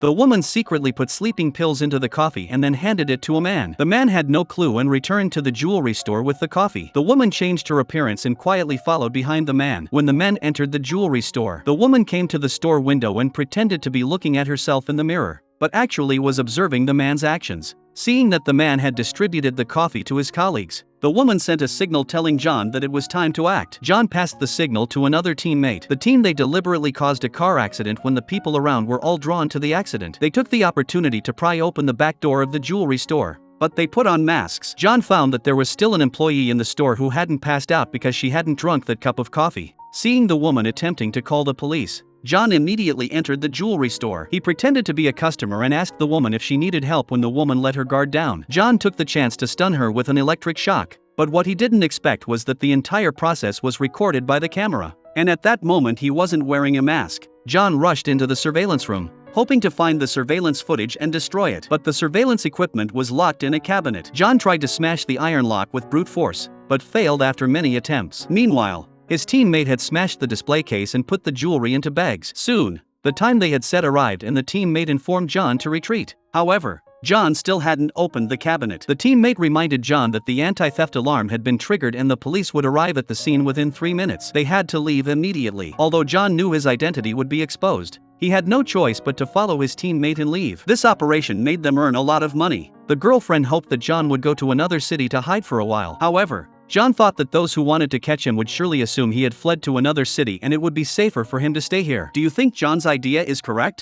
The woman secretly put sleeping pills into the coffee and then handed it to a man. The man had no clue and returned to the jewelry store with the coffee. The woman changed her appearance and quietly followed behind the man. When the man entered the jewelry store, the woman came to the store window and pretended to be looking at herself in the mirror, but actually was observing the man's actions. Seeing that the man had distributed the coffee to his colleagues, the woman sent a signal telling John that it was time to act. John passed the signal to another teammate. The team they deliberately caused a car accident when the people around were all drawn to the accident. They took the opportunity to pry open the back door of the jewelry store, but they put on masks. John found that there was still an employee in the store who hadn't passed out because she hadn't drunk that cup of coffee. Seeing the woman attempting to call the police, John immediately entered the jewelry store. He pretended to be a customer and asked the woman if she needed help when the woman let her guard down. John took the chance to stun her with an electric shock, but what he didn't expect was that the entire process was recorded by the camera. And at that moment he wasn't wearing a mask. John rushed into the surveillance room, hoping to find the surveillance footage and destroy it, but the surveillance equipment was locked in a cabinet. John tried to smash the iron lock with brute force, but failed after many attempts. Meanwhile, his teammate had smashed the display case and put the jewelry into bags. Soon, the time they had set arrived and the teammate informed John to retreat. However, John still hadn't opened the cabinet. The teammate reminded John that the anti-theft alarm had been triggered and the police would arrive at the scene within 3 minutes. They had to leave immediately. Although John knew his identity would be exposed, he had no choice but to follow his teammate and leave. This operation made them earn a lot of money. The girlfriend hoped that John would go to another city to hide for a while. However, John thought that those who wanted to catch him would surely assume he had fled to another city and it would be safer for him to stay here. Do you think John's idea is correct?